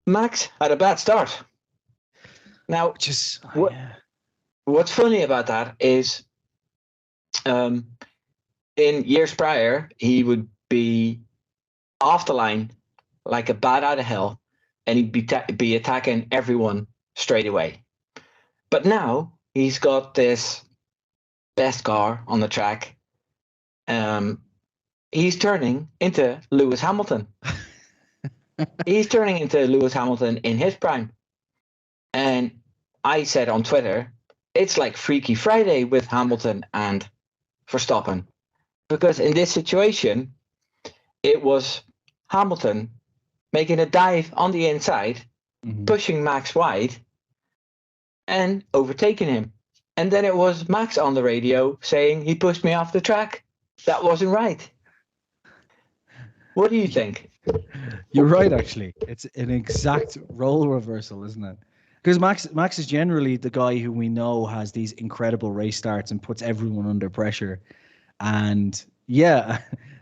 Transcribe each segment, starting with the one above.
Max had a bad start. Now, what's funny about that is, in years prior, he would be off the line like a bat out of hell, and he'd be attacking everyone straight away. But now he's got this best car on the track. He's turning into Lewis Hamilton. He's turning into Lewis Hamilton in his prime. And I said on Twitter, it's like Freaky Friday with Hamilton and Verstappen. Because in this situation, it was Hamilton making a dive on the inside, pushing Max wide, and overtaking him. And then it was Max on the radio saying he pushed me off the track. That wasn't right. What do you think? You're right, actually. It's an exact role reversal, isn't it? Because Max is generally the guy who we know has these incredible race starts and puts everyone under pressure. And yeah,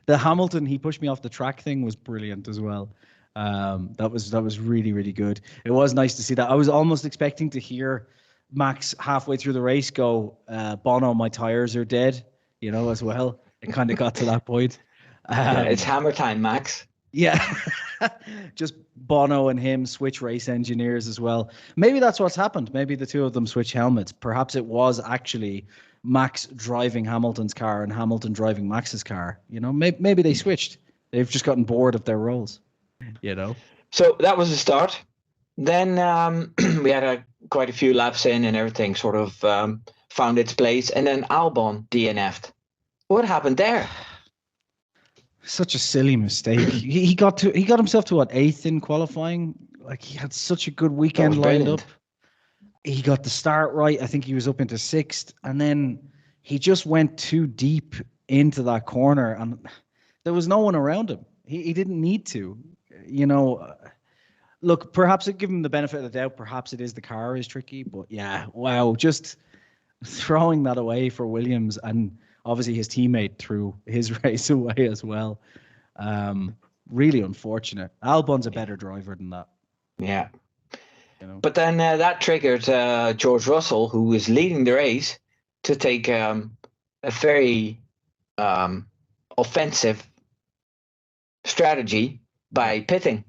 the Hamilton, he pushed me off the track thing was brilliant as well. That was really, really good. It was nice to see that. I was almost expecting to hear Max halfway through the race go, Bono, my tires are dead, as well. It kind of got to that point. It's hammer time, Max. Yeah. Just Bono and him switch race engineers as well. Maybe that's what's happened. Maybe the two of them switch helmets. Perhaps it was actually Max driving Hamilton's car and Hamilton driving Max's car. Maybe they switched. They've just gotten bored of their roles. So that was the start. Then we had quite a few laps in, and everything sort of found its place. And then Albon DNF'd. What happened there? Such a silly mistake. he got himself to what, 8th in qualifying? Like, he had such a good weekend lined up. He got the start right. I think he was up into 6th, and then he just went too deep into that corner, and there was no one around him. He didn't need to. Look, perhaps it give him the benefit of the doubt. Perhaps it is the car is tricky, but yeah, wow, just throwing that away for Williams, and obviously his teammate threw his race away as well. Really unfortunate. Albon's a better driver than that. Yeah. But then that triggered George Russell, who was leading the race, to take a very offensive strategy by pitting.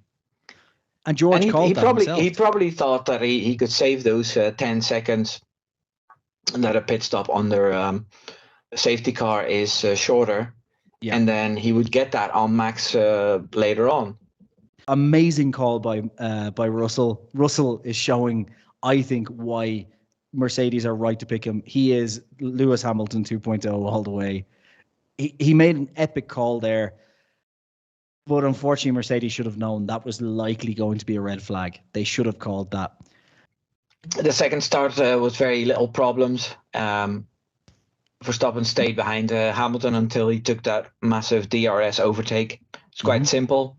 And George called that himself. He probably thought that he could save those 10 seconds, and that a pit stop under a safety car is shorter. Yeah. And then he would get that on Max later on. Amazing call by Russell. Russell is showing, I think, why Mercedes are right to pick him. He is Lewis Hamilton 2.0 all the way. He made an epic call there. But unfortunately, Mercedes should have known that was likely going to be a red flag. They should have called that. The second start was very little problems. Verstappen stayed behind Hamilton until he took that massive DRS overtake. It's quite simple.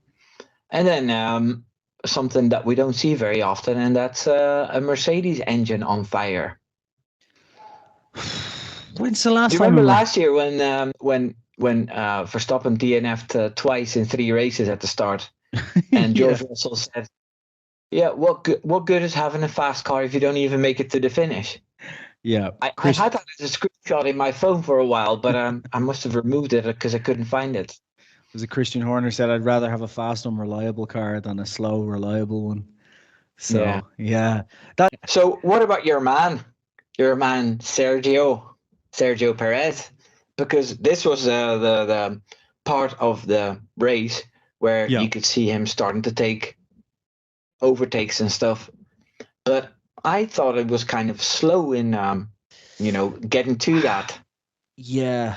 And then something that we don't see very often, and that's a Mercedes engine on fire. When's the last time? Do you remember last year when Verstappen DNF'd twice in 3 races at the start, and George Russell said, "Yeah, what good is having a fast car if you don't even make it to the finish?" Yeah, I had that as a screenshot in my phone for a while, but I must have removed it because I couldn't find it. As a Christian Horner said, I'd rather have a fast, unreliable car than a slow, reliable one. So yeah. So what about your man Sergio Perez? Because this was the part of the race where you could see him starting to take overtakes and stuff. But I thought it was kind of slow in, getting to that. Yeah.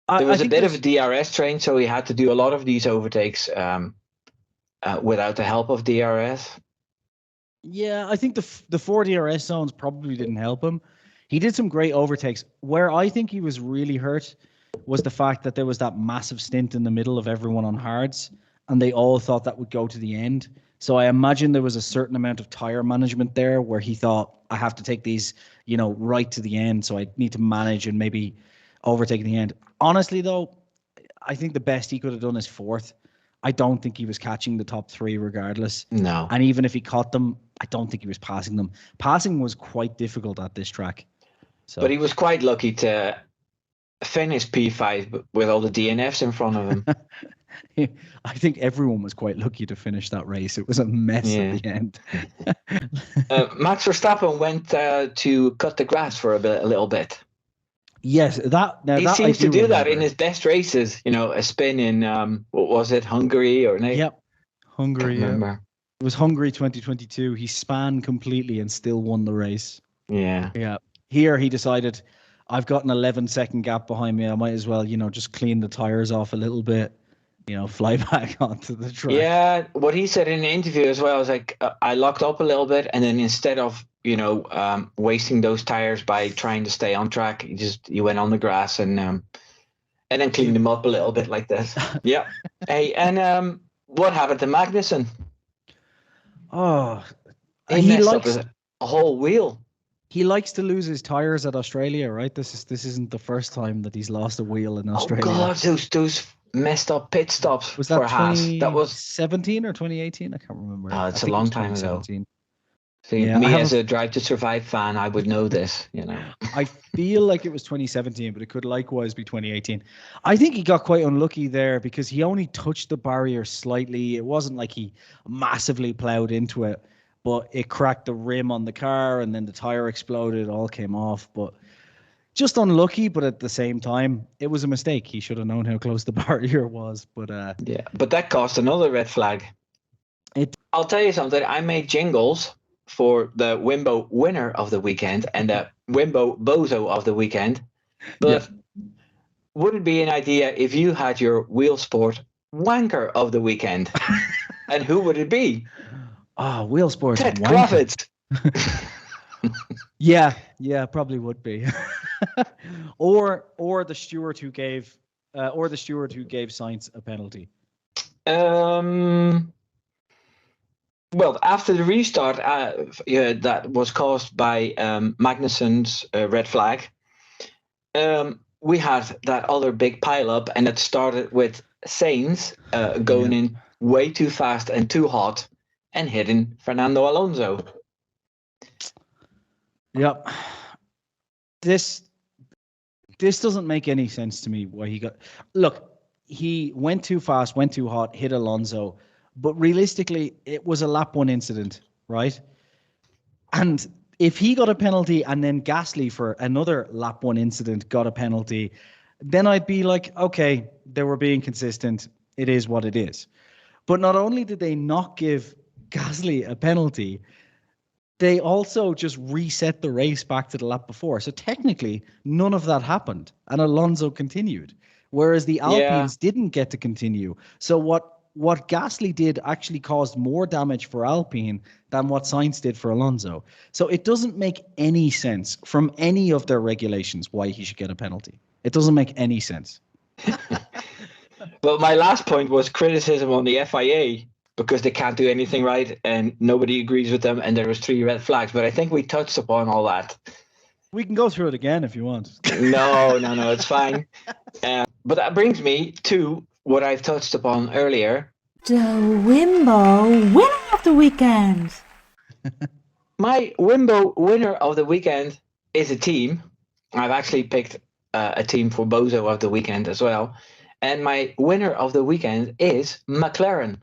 There was a bit of a DRS train, so he had to do a lot of these overtakes without the help of DRS. Yeah, I think the 4 DRS zones probably didn't help him. He did some great overtakes. Where I think he was really hurt was the fact that there was that massive stint in the middle of everyone on hards, and they all thought that would go to the end. So I imagine there was a certain amount of tire management there where he thought, I have to take these, right to the end. So I need to manage and maybe overtake the end. Honestly, though, I think the best he could have done is 4th. I don't think he was catching the top three regardless. No. And even if he caught them, I don't think he was passing them. Passing was quite difficult at this track. So, but he was quite lucky to finish P5 with all the DNFs in front of him. I think everyone was quite lucky to finish that race. It was a mess at the end. Max Verstappen went to cut the grass for a little bit. Yes, he seems to do that in his best races. A spin in what was it, Hungary or no? Yep, Hungary. Can't remember. It was Hungary 2022. He span completely and still won the race. Yeah. Here he decided, I've got an 11-second gap behind me. I might as well, just clean the tires off a little bit. Fly back onto the track. Yeah, what he said in the interview as well was like, I locked up a little bit, and then instead of wasting those tires by trying to stay on track, he went on the grass and then cleaned them up a little bit like this. Yeah. Hey, and what happened to Magnussen? Oh, he likes a whole wheel. He likes to lose his tires at Australia, right? This isn't the first time that he's lost a wheel in Australia. Oh God, those messed up pit stops was that for Haas. That was 2017 or 2018. I can't remember. Oh, it's a long time ago. See, yeah, me as a Drive to Survive fan, I would know this. I feel like it was 2017, but it could likewise be 2018. I think he got quite unlucky there because he only touched the barrier slightly. It wasn't like he massively plowed into it, but it cracked the rim on the car and then the tire exploded. It all came off, but just unlucky. But at the same time, it was a mistake. He should have known how close the barrier was. But yeah, but that cost another red flag. I'll tell you something. I made jingles for the Wimbo winner of the weekend and the Wimbo bozo of the weekend. But would it be an idea if you had your Wheelsport wanker of the weekend? And who would it be? Wheelsport Ted Kravitz. Yeah, probably would be. or the steward who gave Sainz a penalty. Well, after the restart, that was caused by Magnussen's red flag. We had that other big pileup, and it started with Sainz going in way too fast and too hot and hitting Fernando Alonso. Yep. This doesn't make any sense to me why he got... Look, he went too fast, went too hot, hit Alonso, but realistically, it was a lap one incident, right? And if he got a penalty and then Gasly for another lap one incident got a penalty, then I'd be like, okay, they were being consistent. It is what it is. But not only did they not give Gasly a penalty, they also just reset the race back to the lap before. So technically, none of that happened, and Alonso continued, whereas the Alpines didn't get to continue. So what Gasly did actually caused more damage for Alpine than what Sainz did for Alonso. So it doesn't make any sense from any of their regulations why he should get a penalty. It doesn't make any sense. Well, my last point was criticism on the FIA because they can't do anything right and nobody agrees with them and there was 3 red flags. But I think we touched upon all that. We can go through it again if you want. No, it's fine. But that brings me to what I've touched upon earlier. The Wimbo winner of the weekend. My Wimbo winner of the weekend is a team. I've actually picked a team for Bozo of the weekend as well. And my winner of the weekend is McLaren.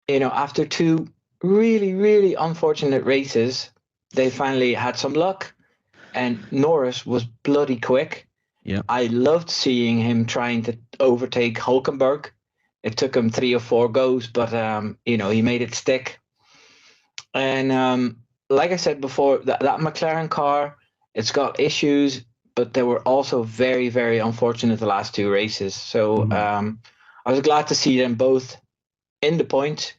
After 2 really, really unfortunate races, they finally had some luck. And Norris was bloody quick. Yeah, I loved seeing him trying to overtake Hulkenberg. It took him 3 or 4 goes, but he made it stick. And like I said before, that McLaren car, it's got issues, but they were also very, very unfortunate the last 2 races. So I was glad to see them both in the points.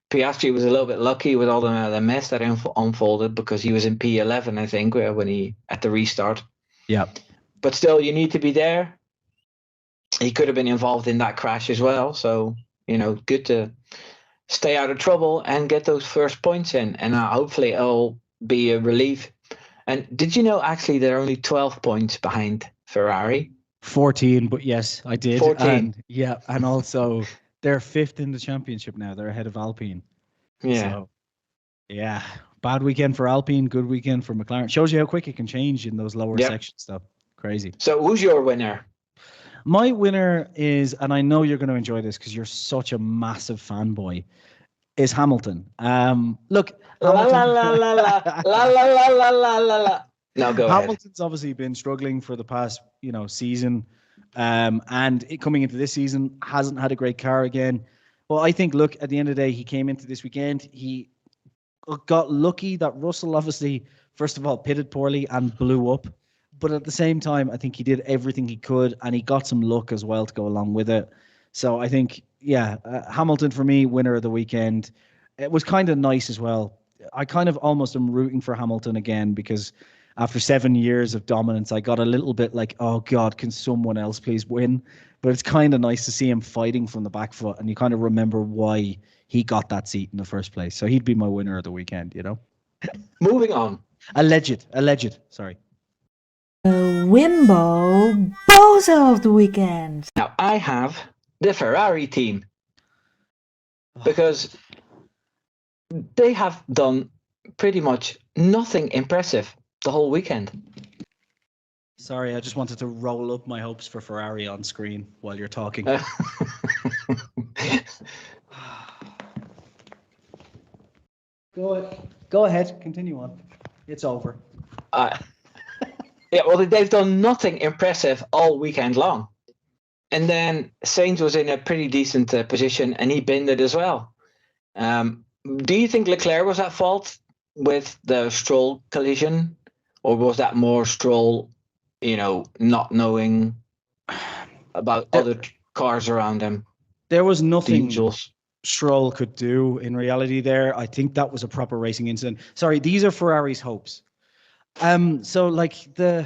Piastri was a little bit lucky with all the mess that unfolded because he was in P11, I think, when he at the restart. Yeah. But still, you need to be there. He could have been involved in that crash as well. So, good to stay out of trouble and get those first points in. And hopefully it'll be a relief. And did you know, actually, they're only 12 points behind Ferrari? 14, but yes, I did. 14. And also They're 5th in the championship now. They're ahead of Alpine. Yeah. So, yeah, bad weekend for Alpine, good weekend for McLaren. Shows you how quick it can change in those lower sections, though. Crazy. So who's your winner? My winner is, and I know you're going to enjoy this because you're such a massive fanboy, is Hamilton. Look, La Hamilton. la la la la la la la la la la la. No, go ahead. Hamilton's obviously been struggling for the past, season, and coming into this season hasn't had a great car again. Well, I think, look, at the end of the day, he came into this weekend. He got lucky that Russell obviously, first of all, pitted poorly and blew up. But at the same time, I think he did everything he could, and he got some luck as well to go along with it. So I think, Hamilton for me, winner of the weekend. It was kind of nice as well. I kind of almost am rooting for Hamilton again because after 7 years of dominance, I got a little bit like, oh God, can someone else please win? But it's kind of nice to see him fighting from the back foot, and you kind of remember why he got that seat in the first place. So he'd be my winner of the weekend, Moving on. Alleged, sorry. The Wimbo Bozo of the Weekend. Now, I have the Ferrari team because they have done pretty much nothing impressive the whole weekend. Sorry, I just wanted to roll up my hopes for Ferrari on screen while you're talking. Go ahead, continue on. It's over. Well, they've done nothing impressive all weekend long. And then Sainz was in a pretty decent position, and he binned it as well. Do you think Leclerc was at fault with the Stroll collision? Or was that more Stroll, not knowing about other cars around him? There was nothing Angels. Stroll could do in reality there. I think that was a proper racing incident. Sorry, these are Ferrari's hopes. So like the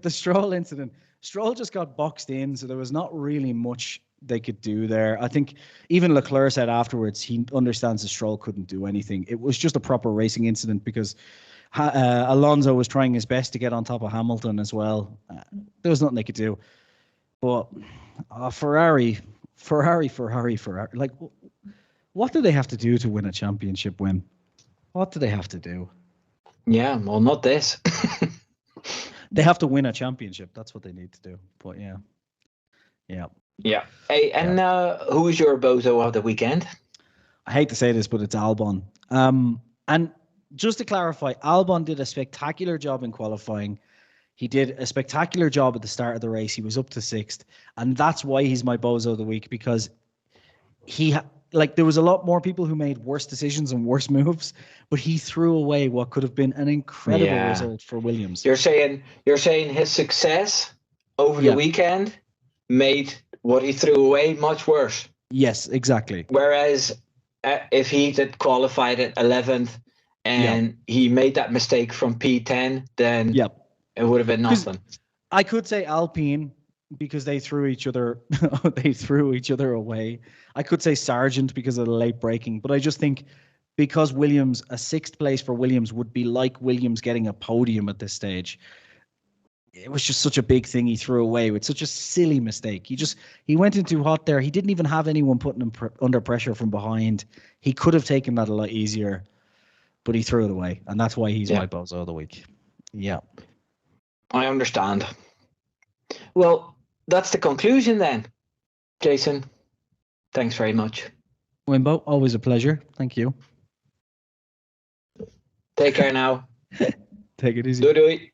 Stroll incident, Stroll just got boxed in, so there was not really much they could do there. I think even Leclerc said afterwards he understands that Stroll couldn't do anything. It was just a proper racing incident because Alonso was trying his best to get on top of Hamilton as well. There was nothing they could do. But Ferrari. Like, what do they have to do to win a championship win? What do they have to do? Yeah, well, not this. They have to win a championship. That's what they need to do. But yeah. Hey, and who is your bozo of the weekend? I hate to say this, but it's Albon. And just to clarify, Albon did a spectacular job in qualifying. He did a spectacular job at the start of the race. He was up to 6th, and that's why he's my bozo of the week, because there was a lot more people who made worse decisions and worse moves, but he threw away what could have been an incredible result for Williams. You're saying his success over the weekend made what he threw away much worse. Yes, exactly. Whereas if he had qualified at 11th and he made that mistake from P10, then it would have been nothing. I could say Alpine because they threw each other away. I could say Sargent because of the late braking, but I just think because Williams, a 6th place for Williams would be like Williams getting a podium at this stage. It was just such a big thing he threw away with such a silly mistake. He went in too hot there. He didn't even have anyone putting him under pressure from behind. He could have taken that a lot easier, but he threw it away, and that's why he's my bozo of the week. Yeah. I understand. Well, that's the conclusion then. Jason, thanks very much. Wimbo, always a pleasure. Thank you. Take care now. Take it easy. Doei doei.